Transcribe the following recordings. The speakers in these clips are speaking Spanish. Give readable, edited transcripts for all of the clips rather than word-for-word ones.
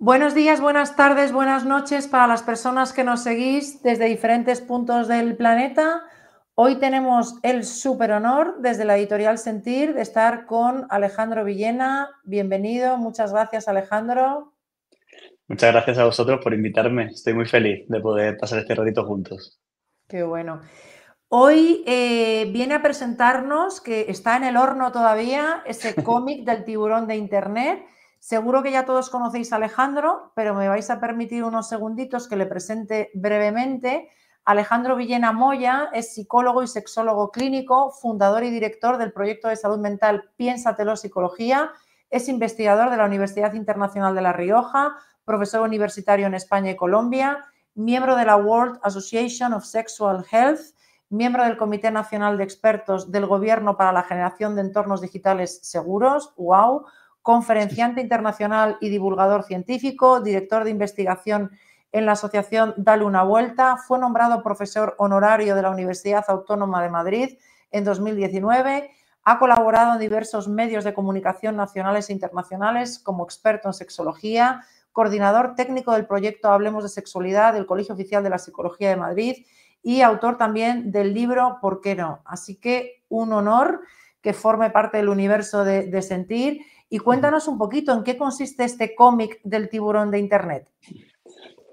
Buenos días, buenas tardes, buenas noches para las personas que nos seguís desde diferentes puntos del planeta. Hoy tenemos el súper honor desde la editorial Sentir de estar con Alejandro Villena. Bienvenido, muchas gracias Alejandro. Muchas gracias a vosotros por invitarme. Estoy muy feliz de poder pasar este ratito juntos. Qué bueno. Hoy viene a presentarnos, que está en el horno todavía, ese cómic del tiburón de Internet. Seguro que ya todos conocéis a Alejandro, pero me vais a permitir unos segunditos que le presente brevemente. Alejandro Villena Moya es psicólogo y sexólogo clínico, fundador y director del proyecto de salud mental Piénsatelo Psicología, es investigador de la Universidad Internacional de La Rioja, profesor universitario en España y Colombia, miembro de la World Association of Sexual Health, miembro del Comité Nacional de Expertos del Gobierno para la Generación de Entornos Digitales Seguros, ¡wow!, conferenciante internacional y divulgador científico, director de investigación en la asociación Dale una Vuelta, fue nombrado profesor honorario de la Universidad Autónoma de Madrid en 2019, ha colaborado en diversos medios de comunicación nacionales e internacionales como experto en sexología, coordinador técnico del proyecto Hablemos de Sexualidad del Colegio Oficial de la Psicología de Madrid y autor también del libro ¿Por qué no? Así que un honor que forme parte del universo de Sentir. Y cuéntanos un poquito en qué consiste este cómic del tiburón de Internet.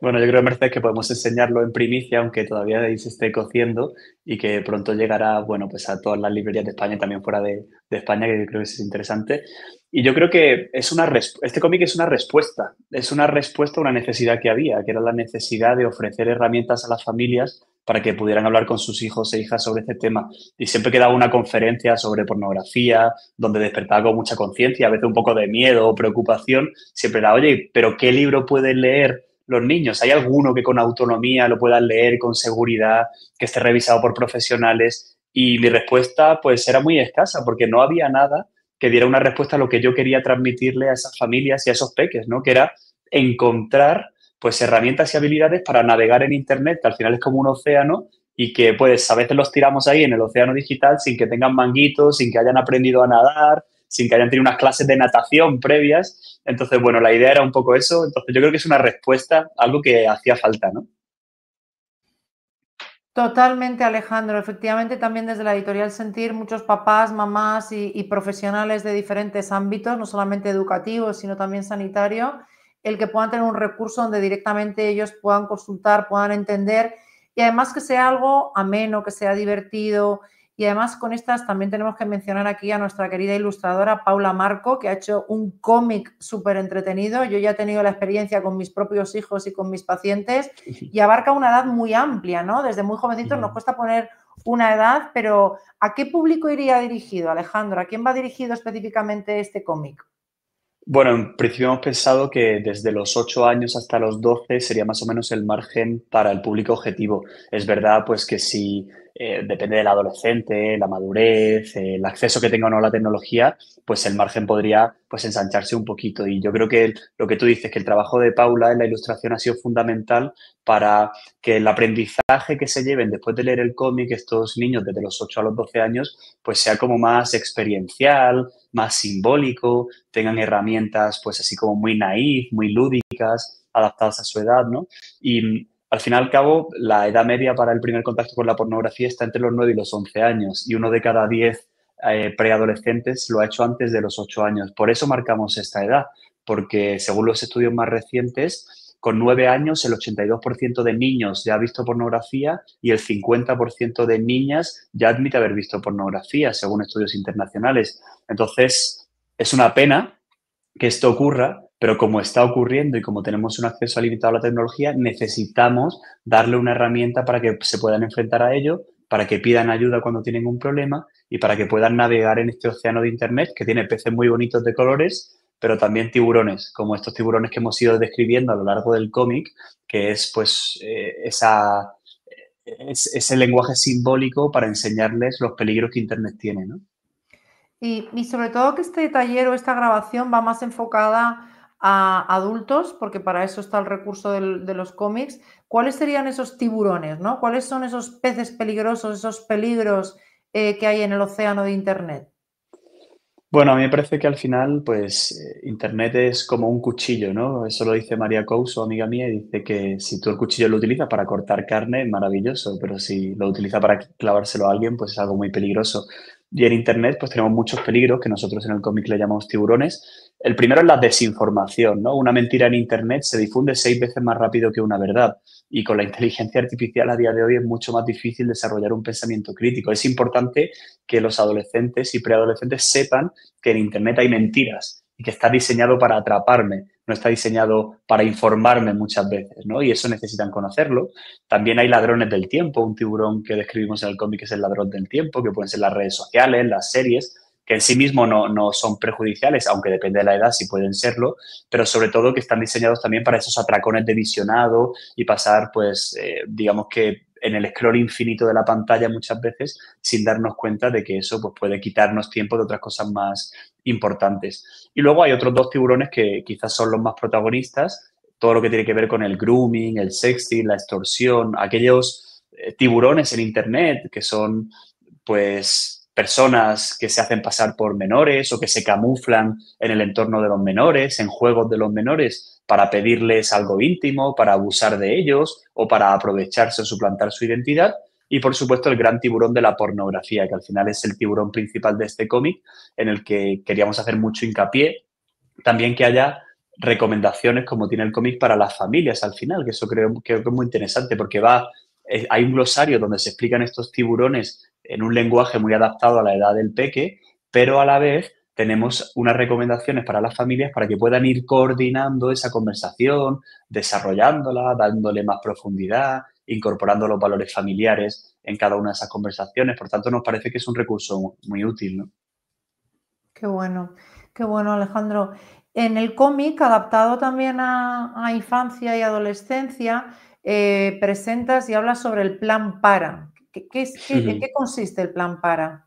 Bueno, yo creo, Mercedes, que podemos enseñarlo en primicia, aunque todavía ahí se esté cociendo y que pronto llegará, bueno, pues a todas las librerías de España y también fuera de España, que creo que es interesante. Y yo creo que este cómic es una respuesta a una necesidad que había, que era la necesidad de ofrecer herramientas a las familias para que pudieran hablar con sus hijos e hijas sobre este tema. Y siempre que daba una conferencia sobre pornografía, donde despertaba con mucha conciencia, a veces un poco de miedo o preocupación, siempre era, oye, ¿pero qué libro pueden leer los niños? ¿Hay alguno que con autonomía lo puedan leer con seguridad, que esté revisado por profesionales? Y mi respuesta pues era muy escasa porque no había nada que diera una respuesta a lo que yo quería transmitirle a esas familias y a esos peques, ¿no? Que era encontrar pues herramientas y habilidades para navegar en Internet, que al final es como un océano y que pues a veces los tiramos ahí en el océano digital sin que tengan manguitos, sin que hayan aprendido a nadar, sin que hayan tenido unas clases de natación previas. Entonces, bueno, la idea era un poco eso. Entonces, yo creo que es una respuesta a algo que hacía falta, ¿no? Totalmente, Alejandro. Efectivamente, también desde la editorial Sentir, muchos papás, mamás y profesionales de diferentes ámbitos, no solamente educativos, sino también sanitario, el que puedan tener un recurso donde directamente ellos puedan consultar, puedan entender y además que sea algo ameno, que sea divertido. Y además con estas también tenemos que mencionar aquí a nuestra querida ilustradora Paula Marco, que ha hecho un cómic súper entretenido. Yo ya he tenido la experiencia con mis propios hijos y con mis pacientes y abarca una edad muy amplia, ¿no? Desde muy jovencitos nos cuesta poner una edad, pero ¿a qué público iría dirigido, Alejandro? ¿A quién va dirigido específicamente este cómic? Bueno, en principio hemos pensado que desde los 8 años hasta los 12 sería más o menos el margen para el público objetivo. Es verdad, pues que si depende del adolescente, la madurez, el acceso que tenga o no a la tecnología, pues el margen podría pues ensancharse un poquito. Y yo creo que lo que tú dices, que el trabajo de Paula en la ilustración ha sido fundamental para que el aprendizaje que se lleven después de leer el cómic estos niños desde los 8 a los 12 años, pues sea como más experiencial, más simbólico, tengan herramientas pues así como muy naif, muy lúdicas, adaptadas a su edad, ¿no? Y al fin y al cabo, la edad media para el primer contacto con la pornografía está entre los 9 y los 11 años y uno de cada 10 preadolescentes lo ha hecho antes de los 8 años. Por eso marcamos esta edad, porque según los estudios más recientes, con 9 años el 82% de niños ya ha visto pornografía y el 50% de niñas ya admite haber visto pornografía, según estudios internacionales. Entonces, es una pena que esto ocurra, pero como está ocurriendo y como tenemos un acceso limitado a la tecnología, necesitamos darle una herramienta para que se puedan enfrentar a ello, para que pidan ayuda cuando tienen un problema y para que puedan navegar en este océano de Internet que tiene peces muy bonitos de colores, pero también tiburones, como estos tiburones que hemos ido describiendo a lo largo del cómic, que es pues ese lenguaje simbólico para enseñarles los peligros que Internet tiene, ¿no? Y sobre todo que este taller o esta grabación va más enfocada a adultos, porque para eso está el recurso de los cómics. ¿Cuáles serían esos tiburones, ¿no? ¿Cuáles son esos peces peligrosos, esos peligros que hay en el océano de Internet? Bueno, a mí me parece que al final, pues, Internet es como un cuchillo, ¿no? Eso lo dice María Couso, amiga mía, y dice que si tú el cuchillo lo utilizas para cortar carne, maravilloso, pero si lo utilizas para clavárselo a alguien, pues es algo muy peligroso. Y en Internet, pues tenemos muchos peligros que nosotros en el cómic le llamamos tiburones. El primero es la desinformación, ¿no? Una mentira en Internet se difunde 6 veces más rápido que una verdad. Y con la inteligencia artificial a día de hoy es mucho más difícil desarrollar un pensamiento crítico. Es importante que los adolescentes y preadolescentes sepan que en Internet hay mentiras y que está diseñado para atraparme, no está diseñado para informarme muchas veces, ¿no? Y eso necesitan conocerlo. También hay ladrones del tiempo, un tiburón que describimos en el cómic es el ladrón del tiempo, que pueden ser las redes sociales, las series, que en sí mismo no son perjudiciales, aunque depende de la edad si pueden serlo, pero sobre todo que están diseñados también para esos atracones de visionado y pasar, pues, digamos que en el scroll infinito de la pantalla muchas veces sin darnos cuenta de que eso pues, puede quitarnos tiempo de otras cosas más importantes. Y luego hay otros dos tiburones que quizás son los más protagonistas, todo lo que tiene que ver con el grooming, el sexting, la extorsión, aquellos tiburones en Internet que son pues personas que se hacen pasar por menores o que se camuflan en el entorno de los menores, en juegos de los menores, para pedirles algo íntimo, para abusar de ellos o para aprovecharse o suplantar su identidad. Y por supuesto el gran tiburón de la pornografía, que al final es el tiburón principal de este cómic, en el que queríamos hacer mucho hincapié. También que haya recomendaciones como tiene el cómic para las familias al final, que eso creo que es muy interesante porque hay un glosario donde se explican estos tiburones en un lenguaje muy adaptado a la edad del peque, pero a la vez tenemos unas recomendaciones para las familias para que puedan ir coordinando esa conversación, desarrollándola, dándole más profundidad, incorporando los valores familiares en cada una de esas conversaciones. Por tanto, nos parece que es un recurso muy útil, ¿no? Qué bueno, Alejandro. En el cómic, adaptado también a infancia y adolescencia, presentas y hablas sobre el plan PARA. ¿En qué consiste el plan PARA?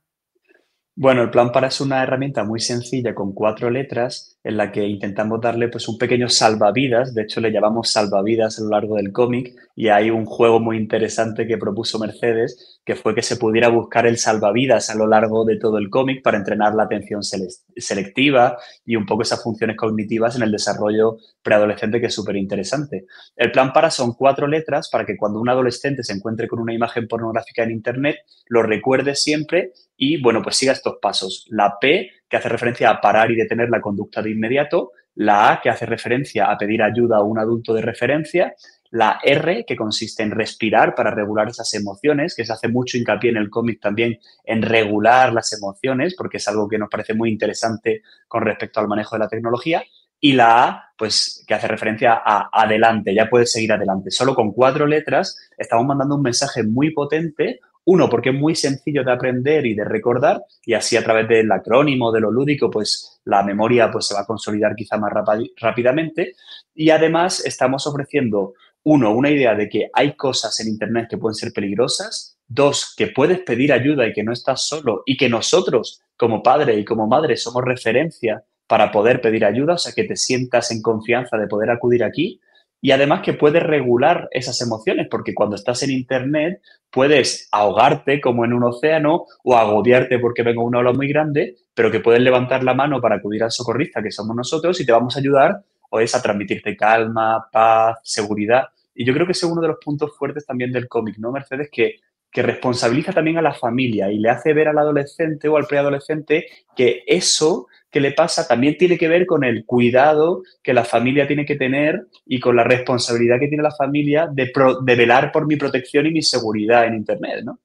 Bueno, el plan para es una herramienta muy sencilla con 4 letras en la que intentamos darle pues un pequeño salvavidas, de hecho le llamamos salvavidas a lo largo del cómic y hay un juego muy interesante que propuso Mercedes que fue que se pudiera buscar el salvavidas a lo largo de todo el cómic para entrenar la atención selectiva y un poco esas funciones cognitivas en el desarrollo preadolescente que es súper interesante. El plan para son 4 letras para que cuando un adolescente se encuentre con una imagen pornográfica en Internet lo recuerde siempre y, bueno, pues siga estos pasos. La P, que hace referencia a parar y detener la conducta de inmediato. La A, que hace referencia a pedir ayuda a un adulto de referencia. La R, que consiste en respirar para regular esas emociones, que se hace mucho hincapié en el cómic también en regular las emociones, porque es algo que nos parece muy interesante con respecto al manejo de la tecnología. Y la A, pues que hace referencia a adelante, ya puedes seguir adelante. Solo con 4 letras estamos mandando un mensaje muy potente. Uno, porque es muy sencillo de aprender y de recordar, y así a través del acrónimo, de lo lúdico, pues la memoria pues, se va a consolidar quizá más rápidamente. Y además estamos ofreciendo, uno, una idea de que hay cosas en Internet que pueden ser peligrosas. Dos, que puedes pedir ayuda y que no estás solo y que nosotros, como padre y como madre, somos referencia para poder pedir ayuda, o sea, que te sientas en confianza de poder acudir aquí. Y además que puedes regular esas emociones, porque cuando estás en Internet puedes ahogarte como en un océano o agobiarte porque venga una ola muy grande, pero que puedes levantar la mano para acudir al socorrista, que somos nosotros, y te vamos a ayudar o es a transmitirte calma, paz, seguridad. Y yo creo que ese es uno de los puntos fuertes también del cómic, ¿no, Mercedes? Que responsabiliza también a la familia y le hace ver al adolescente o al preadolescente que eso que le pasa también tiene que ver con el cuidado que la familia tiene que tener y con la responsabilidad que tiene la familia de velar por mi protección y mi seguridad en Internet, ¿no?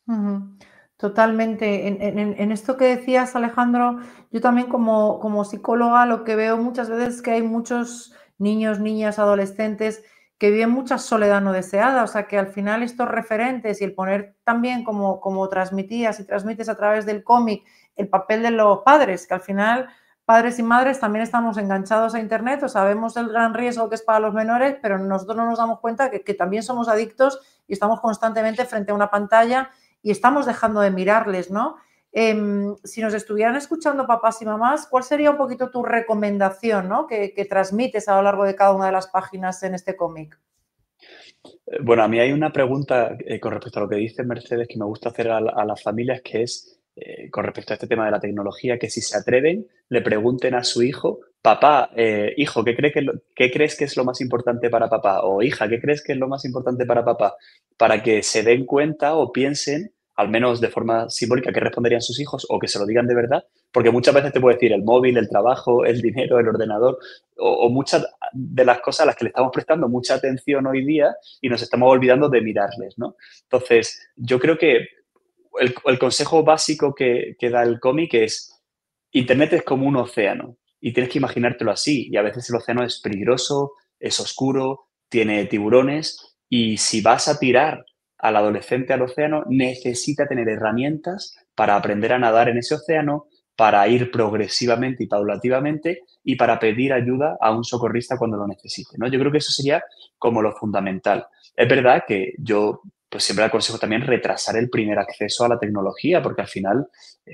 Ujú. Totalmente. En esto que decías, Alejandro, yo también como psicóloga lo que veo muchas veces es que hay muchos niños, niñas, adolescentes que viven mucha soledad no deseada, o sea que al final estos referentes y el poner también como transmitías y transmites a través del cómic el papel de los padres, que al final padres y madres también estamos enganchados a Internet o sabemos el gran riesgo que es para los menores, pero nosotros no nos damos cuenta que también somos adictos y estamos constantemente frente a una pantalla y estamos dejando de mirarles, ¿no? Si nos estuvieran escuchando papás y mamás, ¿cuál sería un poquito tu recomendación, ¿no? que transmites a lo largo de cada una de las páginas en este cómic? Bueno, a mí hay una pregunta con respecto a lo que dice Mercedes que me gusta hacer a las familias, que es con respecto a este tema de la tecnología, que si se atreven, le pregunten a su hijo, papá, hijo, ¿qué crees que es lo más importante para papá? O hija, ¿qué crees que es lo más importante para papá? Para que se den cuenta o piensen, al menos de forma simbólica, qué responderían sus hijos o que se lo digan de verdad, porque muchas veces te puedo decir el móvil, el trabajo, el dinero, el ordenador, o muchas de las cosas a las que le estamos prestando mucha atención hoy día y nos estamos olvidando de mirarles, ¿no? Entonces, yo creo que el consejo básico que da el cómic es, Internet es como un océano y tienes que imaginártelo así. Y a veces el océano es peligroso, es oscuro, tiene tiburones y si vas a tirar al adolescente al océano, necesita tener herramientas para aprender a nadar en ese océano, para ir progresivamente y paulativamente y para pedir ayuda a un socorrista cuando lo necesite, ¿no? Yo creo que eso sería como lo fundamental. Es verdad que yo pues siempre aconsejo también retrasar el primer acceso a la tecnología, porque al final,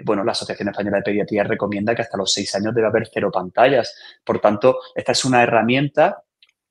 bueno, la Asociación Española de Pediatría recomienda que hasta los 6 años debe haber cero pantallas. Por tanto, esta es una herramienta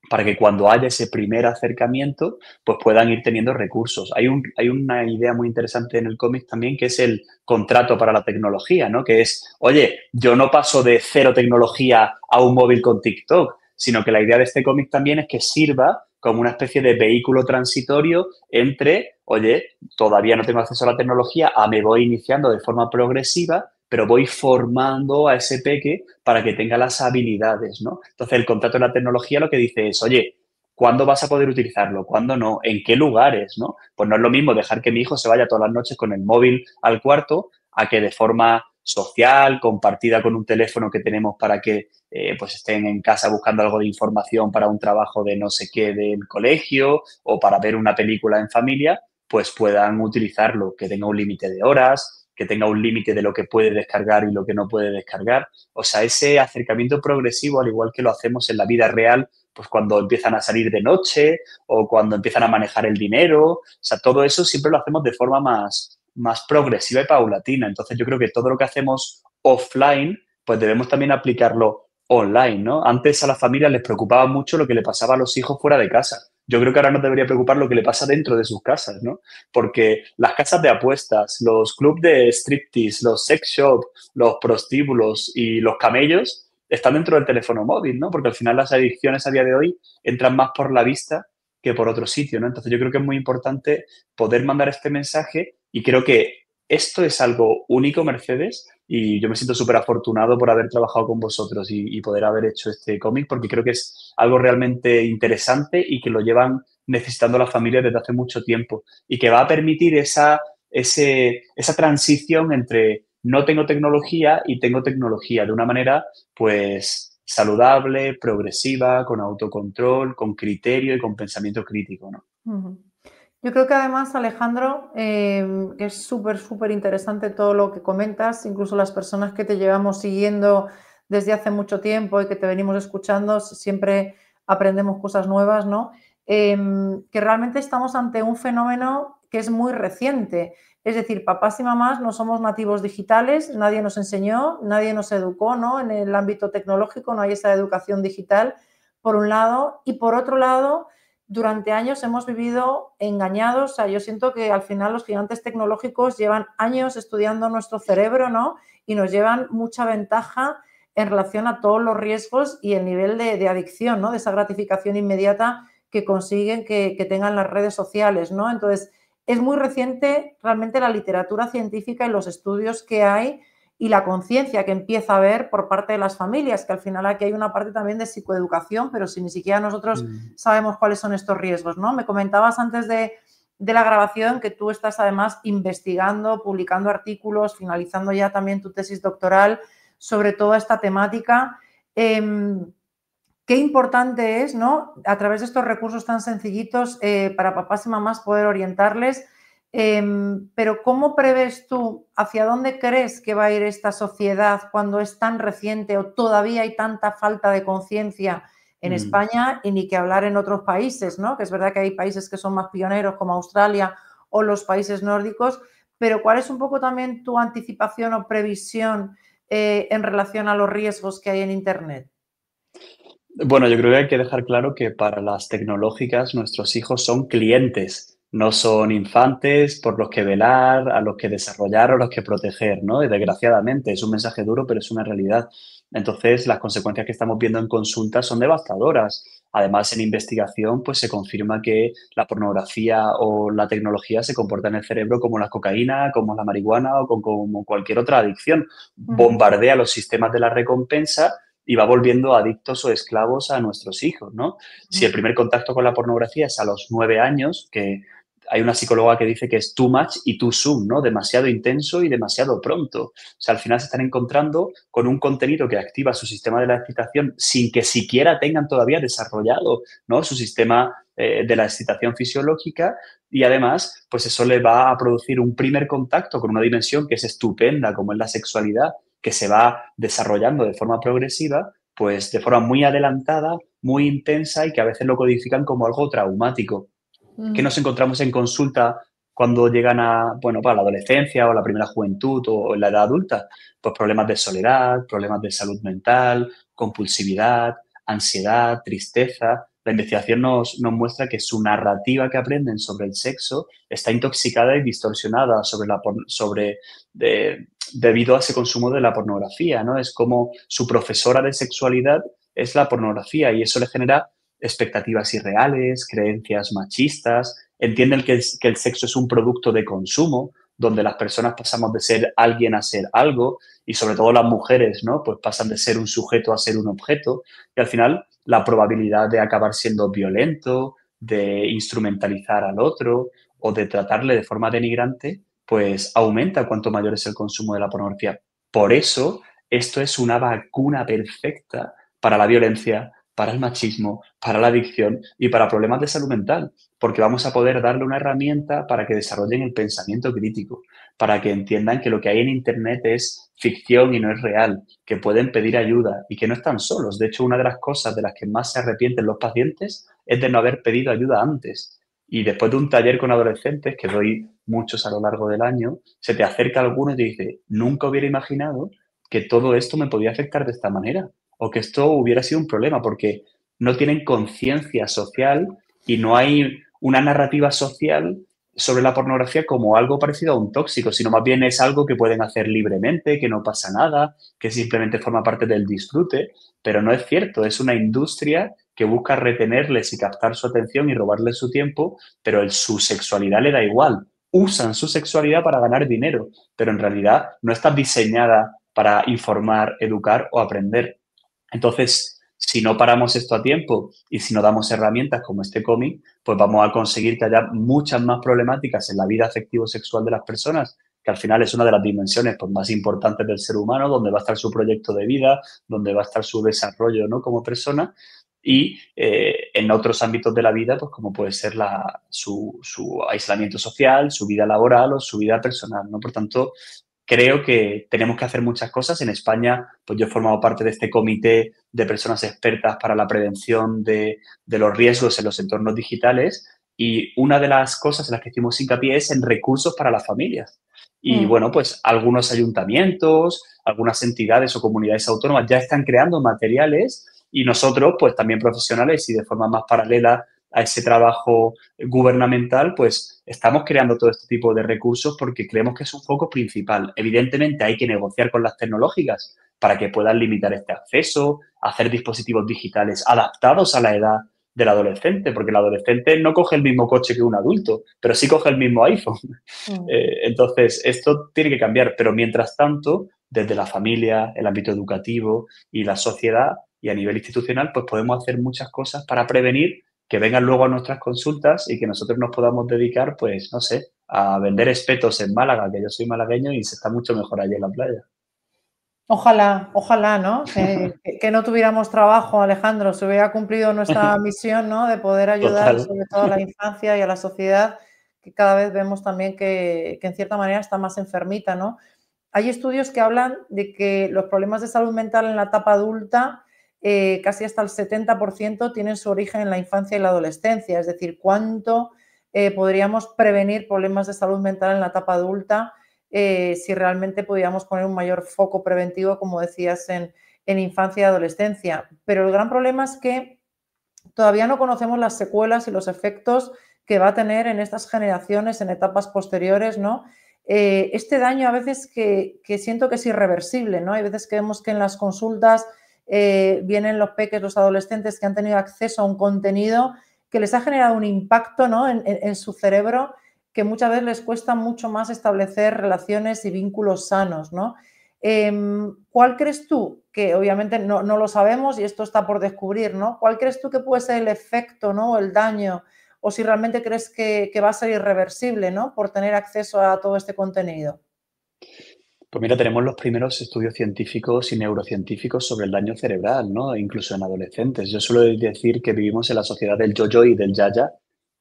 para que cuando haya ese primer acercamiento, pues puedan ir teniendo recursos. Hay una idea muy interesante en el cómic también, que es el contrato para la tecnología, ¿no? Que es, oye, yo no paso de cero tecnología a un móvil con TikTok, sino que la idea de este cómic también es que sirva como una especie de vehículo transitorio entre, oye, todavía no tengo acceso a la tecnología, me voy iniciando de forma progresiva, pero voy formando a ese peque para que tenga las habilidades, ¿no? Entonces, el contrato de la tecnología lo que dice es, oye, ¿cuándo vas a poder utilizarlo? ¿Cuándo no? ¿En qué lugares? ¿No? Pues no es lo mismo dejar que mi hijo se vaya todas las noches con el móvil al cuarto a que de forma social, compartida con un teléfono que tenemos para que pues estén en casa buscando algo de información para un trabajo de no sé qué del colegio o para ver una película en familia, pues puedan utilizarlo, que tenga un límite de horas, que tenga un límite de lo que puede descargar y lo que no puede descargar. O sea, ese acercamiento progresivo, al igual que lo hacemos en la vida real, pues cuando empiezan a salir de noche o cuando empiezan a manejar el dinero, o sea, todo eso siempre lo hacemos de forma más progresiva y paulatina. Entonces yo creo que todo lo que hacemos offline, pues debemos también aplicarlo online, ¿no? Antes a las familias les preocupaba mucho lo que le pasaba a los hijos fuera de casa. Yo creo que ahora nos debería preocupar lo que le pasa dentro de sus casas, ¿no? Porque las casas de apuestas, los clubs de striptease, los sex shops, los prostíbulos y los camellos están dentro del teléfono móvil, ¿no? Porque al final las adicciones a día de hoy entran más por la vista que por otro sitio, ¿no? Entonces yo creo que es muy importante poder mandar este mensaje y creo que esto es algo único, Mercedes, y yo me siento súper afortunado por haber trabajado con vosotros y poder haber hecho este cómic porque creo que es algo realmente interesante y que lo llevan necesitando las familias desde hace mucho tiempo y que va a permitir esa transición entre no tengo tecnología y tengo tecnología de una manera pues saludable, progresiva, con autocontrol, con criterio y con pensamiento crítico, ¿no? Ujú. Yo creo que además, Alejandro, que es súper, súper interesante todo lo que comentas, incluso las personas que te llevamos siguiendo desde hace mucho tiempo y que te venimos escuchando, siempre aprendemos cosas nuevas, ¿no? Que realmente estamos ante un fenómeno que es muy reciente. Es decir, papás y mamás no somos nativos digitales, nadie nos enseñó, nadie nos educó, ¿no? En el ámbito tecnológico no hay esa educación digital, por un lado, y por otro lado, durante años hemos vivido engañados. O sea, yo siento que al final los gigantes tecnológicos llevan años estudiando nuestro cerebro, ¿no? Y nos llevan mucha ventaja en relación a todos los riesgos y el nivel de adicción, ¿no? De esa gratificación inmediata que consiguen que tengan las redes sociales, ¿no? Entonces, es muy reciente realmente la literatura científica y los estudios que hay y la conciencia que empieza a haber por parte de las familias, que al final aquí hay una parte también de psicoeducación, pero si ni siquiera nosotros sabemos cuáles son estos riesgos, ¿no? Me comentabas antes de la grabación que tú estás además investigando, publicando artículos, finalizando ya también tu tesis doctoral sobre toda esta temática. Qué importante es, ¿no? A través de estos recursos tan sencillitos para papás y mamás poder orientarles. Pero ¿cómo prevés tú, hacia dónde crees que va a ir esta sociedad cuando es tan reciente o todavía hay tanta falta de conciencia en España y ni que hablar en otros países, ¿no? Que es verdad que hay países que son más pioneros como Australia o los países nórdicos, pero ¿cuál es un poco también tu anticipación o previsión en relación a los riesgos que hay en Internet? Bueno, yo creo que hay que dejar claro que para las tecnológicas nuestros hijos son clientes No son infantes por los que velar, a los que desarrollar o los que proteger, ¿no? Y desgraciadamente es un mensaje duro, pero es una realidad. Entonces, las consecuencias que estamos viendo en consulta son devastadoras. Además, en investigación, pues se confirma que la pornografía o la tecnología se comporta en el cerebro como la cocaína, como la marihuana o como cualquier otra adicción. Ujú, Bombardea los sistemas de la recompensa y va volviendo adictos o esclavos a nuestros hijos, ¿no? Si el ujú, primer contacto con la pornografía es a los 9 años, que hay una psicóloga que dice que es too much y too soon, ¿no? Demasiado intenso y demasiado pronto. O sea, al final se están encontrando con un contenido que activa su sistema de la excitación sin que siquiera tengan todavía desarrollado, ¿no? Su sistema de la excitación fisiológica y además, pues eso le va a producir un primer contacto con una dimensión que es estupenda, como es la sexualidad, que se va desarrollando de forma progresiva, pues de forma muy adelantada, muy intensa y que a veces lo codifican como algo traumático. ¿Qué ujú. nos encontramos en consulta cuando llegan a, bueno, para la adolescencia o la primera juventud o en la edad adulta? Pues problemas de soledad, problemas de salud mental, compulsividad, ansiedad, tristeza. La investigación nos muestra que su narrativa que aprenden sobre el sexo está intoxicada y distorsionada debido a ese consumo de la pornografía, ¿no? Es como su profesora de sexualidad es la pornografía y eso le genera expectativas irreales, creencias machistas, entienden que el sexo es un producto de consumo, donde las personas pasamos de ser alguien a ser algo, y sobre todo las mujeres, ¿no? Pues pasan de ser un sujeto a ser un objeto, y al final la probabilidad de acabar siendo violento, de instrumentalizar al otro o de tratarle de forma denigrante, pues aumenta cuanto mayor es el consumo de la pornografía. Por eso, esto es una vacuna perfecta para la violencia, para el machismo, para la adicción y para problemas de salud mental, porque vamos a poder darle una herramienta para que desarrollen el pensamiento crítico, para que entiendan que lo que hay en Internet es ficción y no es real, que pueden pedir ayuda y que no están solos. De hecho, una de las cosas de las que más se arrepienten los pacientes es de no haber pedido ayuda antes. Y después de un taller con adolescentes, que doy muchos a lo largo del año, se te acerca alguno y te dice, nunca hubiera imaginado que todo esto me podía afectar de esta manera o que esto hubiera sido un problema, porque no tienen conciencia social y no hay una narrativa social sobre la pornografía como algo parecido a un tóxico, sino más bien es algo que pueden hacer libremente, que no pasa nada, que simplemente forma parte del disfrute, pero no es cierto, es una industria que busca retenerles y captar su atención y robarles su tiempo, pero su sexualidad le da igual. Usan su sexualidad para ganar dinero, pero en realidad no está diseñada para informar, educar o aprender. Entonces, si no paramos esto a tiempo y si no damos herramientas como este cómic, pues vamos a conseguir que haya muchas más problemáticas en la vida afectivo-sexual de las personas, que al final es una de las dimensiones pues, más importantes del ser humano, donde va a estar su proyecto de vida, donde va a estar su desarrollo, ¿no? Como persona, y en otros ámbitos de la vida, pues como puede ser su aislamiento social, su vida laboral o su vida personal, ¿no? Por tanto, creo que tenemos que hacer muchas cosas. En España, pues yo he formado parte de este comité de personas expertas para la prevención de los riesgos en los entornos digitales y una de las cosas en las que hicimos hincapié es en recursos para las familias. Y Mm. bueno, pues algunos ayuntamientos, algunas entidades o comunidades autónomas ya están creando materiales y nosotros, pues también profesionales y de forma más paralela a ese trabajo gubernamental, pues estamos creando todo este tipo de recursos porque creemos que es un foco principal. Evidentemente hay que negociar con las tecnológicas para que puedan limitar este acceso, hacer dispositivos digitales adaptados a la edad del adolescente, porque el adolescente no coge el mismo coche que un adulto, pero sí coge el mismo iPhone. Mm. Entonces, esto tiene que cambiar, pero mientras tanto, desde la familia, el ámbito educativo y la sociedad y a nivel institucional, pues podemos hacer muchas cosas para prevenir que vengan luego a nuestras consultas y que nosotros nos podamos dedicar, pues, no sé, a vender espetos en Málaga, que yo soy malagueño y se está mucho mejor allí en la playa. Ojalá, ojalá, ¿no? Que no tuviéramos trabajo, Alejandro, se hubiera cumplido nuestra misión, ¿no? De poder ayudar Total. sobre todo a la infancia y a la sociedad, que cada vez vemos también que en cierta manera está más enfermita, ¿no? Hay estudios que hablan de que los problemas de salud mental en la etapa adulta, casi hasta el 70% tienen su origen en la infancia y la adolescencia, es decir, cuánto podríamos prevenir problemas de salud mental en la etapa adulta si realmente pudiéramos poner un mayor foco preventivo, como decías, en infancia y adolescencia. Pero el gran problema es que todavía no conocemos las secuelas y los efectos que va a tener en estas generaciones, en etapas posteriores, ¿no? Este daño a veces que siento que es irreversible, ¿no? Hay veces que vemos que en las consultas vienen los peques, los adolescentes que han tenido acceso a un contenido que les ha generado un impacto, ¿no? en su cerebro, que muchas veces les cuesta mucho más establecer relaciones y vínculos sanos, ¿no? ¿Cuál crees tú, que obviamente no lo sabemos y esto está por descubrir, ¿no? ¿Cuál crees tú que puede ser el efecto, ¿no? O el daño, o si realmente crees que va a ser irreversible, ¿no? Por tener acceso a todo este contenido. Pues mira, tenemos los primeros estudios científicos y neurocientíficos sobre el daño cerebral, ¿no? Incluso en adolescentes. Yo suelo decir que vivimos en la sociedad del yo-yo y del ya-ya,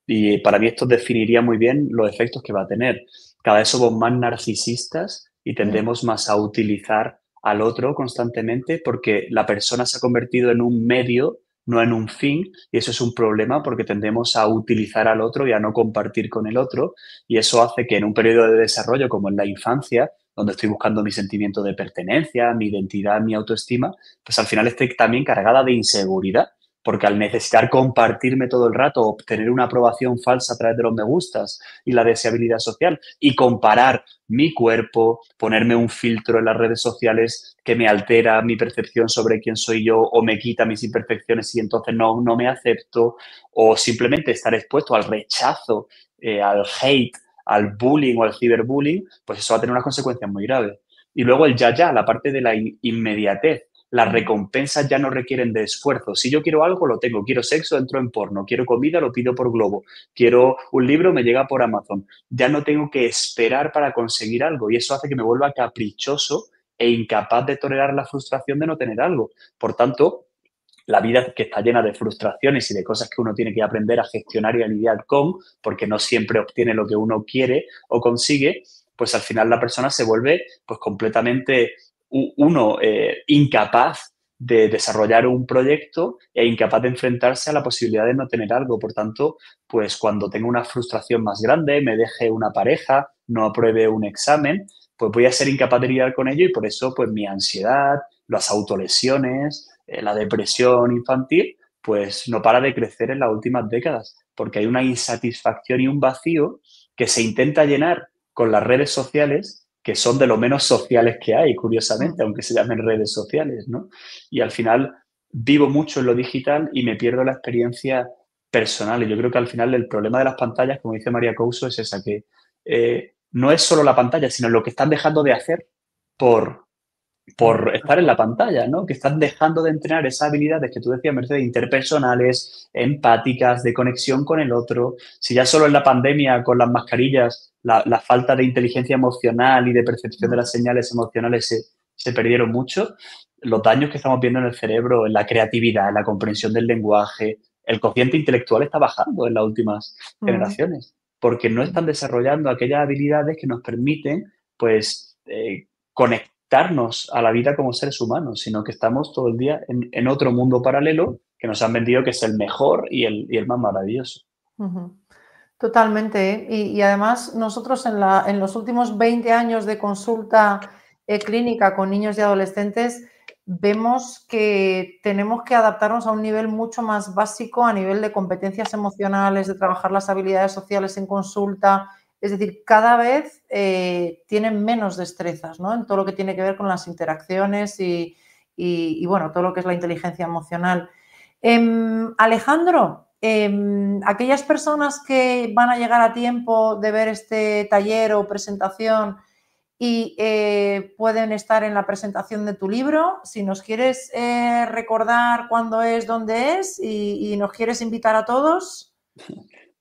y para mí esto definiría muy bien los efectos que va a tener. Cada vez somos más narcisistas y tendemos más a utilizar al otro constantemente porque la persona se ha convertido en un medio, no en un fin, y eso es un problema porque tendemos a utilizar al otro y a no compartir con el otro, y eso hace que en un periodo de desarrollo como en la infancia, donde estoy buscando mi sentimiento de pertenencia, mi identidad, mi autoestima, pues al final esté también cargada de inseguridad, porque al necesitar compartirme todo el rato, obtener una aprobación falsa a través de los me gustas y la deseabilidad social, y comparar mi cuerpo, ponerme un filtro en las redes sociales que me altera mi percepción sobre quién soy yo o me quita mis imperfecciones y entonces no me acepto, o simplemente estar expuesto al rechazo, al hate, al bullying o al ciberbullying, pues eso va a tener unas consecuencias muy graves. Y luego el ya, la parte de la inmediatez. Las recompensas ya no requieren de esfuerzo. Si yo quiero algo, lo tengo. Quiero sexo, entro en porno. Quiero comida, lo pido por Globo. Quiero un libro, me llega por Amazon. Ya no tengo que esperar para conseguir algo y eso hace que me vuelva caprichoso e incapaz de tolerar la frustración de no tener algo. Por tanto, la vida que está llena de frustraciones y de cosas que uno tiene que aprender a gestionar y a lidiar con, porque no siempre obtiene lo que uno quiere o consigue, pues al final la persona se vuelve pues completamente incapaz de desarrollar un proyecto e incapaz de enfrentarse a la posibilidad de no tener algo. Por tanto, pues cuando tengo una frustración más grande, me deje una pareja, no apruebe un examen, pues voy a ser incapaz de lidiar con ello y por eso pues mi ansiedad, las autolesiones, la depresión infantil, pues no para de crecer en las últimas décadas, porque hay una insatisfacción y un vacío que se intenta llenar con las redes sociales, que son de lo menos sociales que hay, curiosamente, aunque se llamen redes sociales, ¿no? Y al final vivo mucho en lo digital y me pierdo la experiencia personal. Y yo creo que al final el problema de las pantallas, como dice María Couso, es esa, que no es solo la pantalla, sino lo que están dejando de hacer por, por estar en la pantalla, ¿no? Que están dejando de entrenar esas habilidades que tú decías, Mercedes, interpersonales, empáticas, de conexión con el otro. Si ya solo en la pandemia, con las mascarillas, la falta de inteligencia emocional y de percepción de las señales emocionales se perdieron mucho, los daños que estamos viendo en el cerebro, en la creatividad, en la comprensión del lenguaje, el cociente intelectual está bajando en las últimas generaciones, porque no están desarrollando aquellas habilidades que nos permiten, pues, conectarnos a la vida como seres humanos, sino que estamos todo el día en otro mundo paralelo que nos han vendido que es el mejor y el más maravilloso. Totalmente, ¿eh? Y además nosotros en los últimos 20 años de consulta clínica con niños y adolescentes vemos que tenemos que adaptarnos a un nivel mucho más básico a nivel de competencias emocionales, de trabajar las habilidades sociales en consulta. Es decir, cada vez tienen menos destrezas, ¿no? En todo lo que tiene que ver con las interacciones y, bueno, todo lo que es la inteligencia emocional. Alejandro, aquellas personas que van a llegar a tiempo de ver este taller o presentación y pueden estar en la presentación de tu libro, si nos quieres recordar cuándo es, dónde es y nos quieres invitar a todos.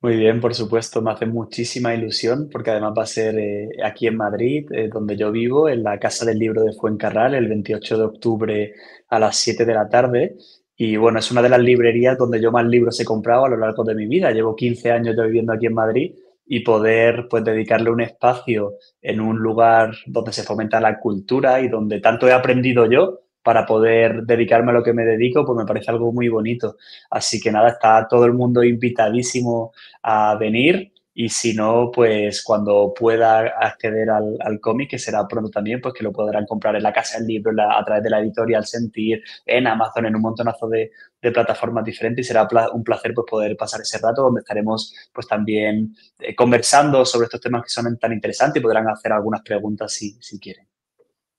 Muy bien, por supuesto, me hace muchísima ilusión porque además va a ser aquí en Madrid, donde yo vivo, en la Casa del Libro de Fuencarral, el 28 de octubre a las 7 de la tarde. Y bueno, es una de las librerías donde yo más libros he comprado a lo largo de mi vida. Llevo 15 años ya viviendo aquí en Madrid y poder pues dedicarle un espacio en un lugar donde se fomenta la cultura y donde tanto he aprendido yo para poder dedicarme a lo que me dedico, pues me parece algo muy bonito. Así que nada, está todo el mundo invitadísimo a venir y si no, pues cuando pueda acceder al cómic, que será pronto también, pues que lo podrán comprar en la Casa del Libro, a través de la editorial Sentir, en Amazon, en un montonazo de plataformas diferentes, y será un placer pues poder pasar ese rato donde estaremos pues también conversando sobre estos temas que son tan interesantes y podrán hacer algunas preguntas si quieren.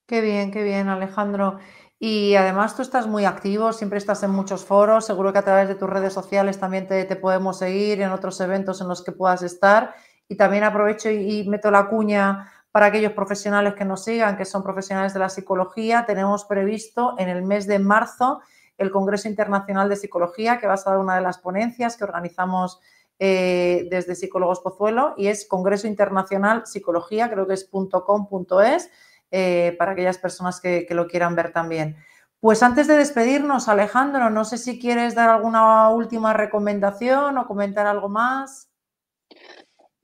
Qué bien, Alejandro. Y además tú estás muy activo, siempre estás en muchos foros, seguro que a través de tus redes sociales también te podemos seguir en otros eventos en los que puedas estar. Y también aprovecho y meto la cuña para aquellos profesionales que nos sigan, que son profesionales de la psicología. Tenemos previsto en el mes de marzo el Congreso Internacional de Psicología, que va a ser una de las ponencias que organizamos desde Psicólogos Pozuelo, y es Congreso Internacional Psicología, creo que es .com.es. Para aquellas personas que lo quieran ver también. Pues antes de despedirnos, Alejandro, no sé si quieres dar alguna última recomendación o comentar algo más.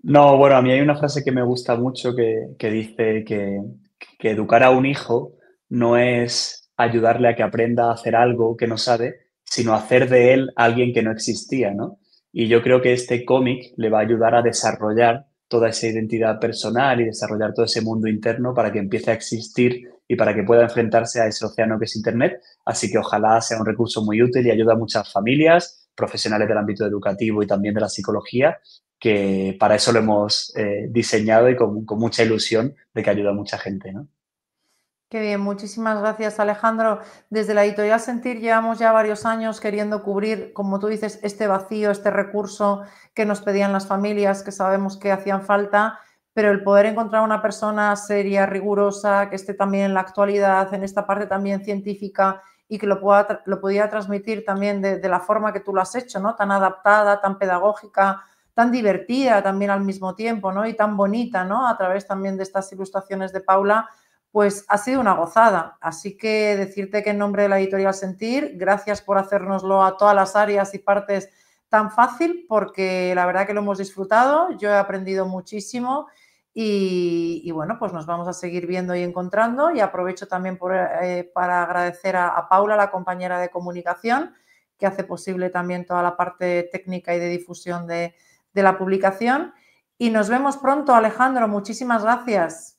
No, bueno, a mí hay una frase que me gusta mucho que dice que educar a un hijo no es ayudarle a que aprenda a hacer algo que no sabe, sino hacer de él alguien que no existía, ¿no? Y yo creo que este cómic le va a ayudar a desarrollar toda esa identidad personal y desarrollar todo ese mundo interno para que empiece a existir y para que pueda enfrentarse a ese océano que es Internet. Así que ojalá sea un recurso muy útil y ayude a muchas familias, profesionales del ámbito educativo y también de la psicología, que para eso lo hemos diseñado y con mucha ilusión de que ayuda a mucha gente, ¿no? Qué bien, muchísimas gracias, Alejandro. Desde la editorial Sentir llevamos ya varios años queriendo cubrir, como tú dices, este vacío, este recurso que nos pedían las familias, que sabemos que hacían falta, pero el poder encontrar una persona seria, rigurosa, que esté también en la actualidad, en esta parte también científica y que lo pudiera transmitir también de la forma que tú lo has hecho, ¿no? Tan adaptada, tan pedagógica, tan divertida también al mismo tiempo, ¿no? Y tan bonita, ¿no? A través también de estas ilustraciones de Paula, pues ha sido una gozada. Así que decirte que en nombre de la editorial Sentir, gracias por hacérnoslo a todas las áreas y partes tan fácil, porque la verdad que lo hemos disfrutado, yo he aprendido muchísimo y bueno, pues nos vamos a seguir viendo y encontrando, y aprovecho también para agradecer a Paula, la compañera de comunicación, que hace posible también toda la parte técnica y de difusión de la publicación. Y nos vemos pronto, Alejandro. Muchísimas gracias.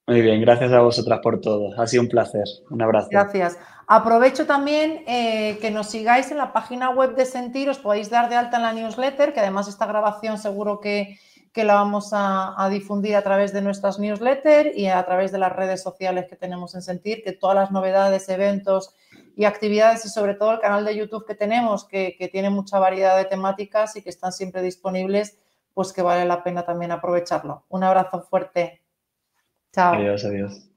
Muy bien, gracias a vosotras por todo. Ha sido un placer. Un abrazo. Gracias. Aprovecho también que nos sigáis en la página web de Sentir, os podéis dar de alta en la newsletter, que además esta grabación seguro que la vamos a difundir a través de nuestras newsletters y a través de las redes sociales que tenemos en Sentir, que todas las novedades, eventos y actividades, y sobre todo el canal de YouTube que tenemos, que tiene mucha variedad de temáticas y que están siempre disponibles, pues que vale la pena también aprovecharlo. Un abrazo fuerte. Chao. Adiós, adiós.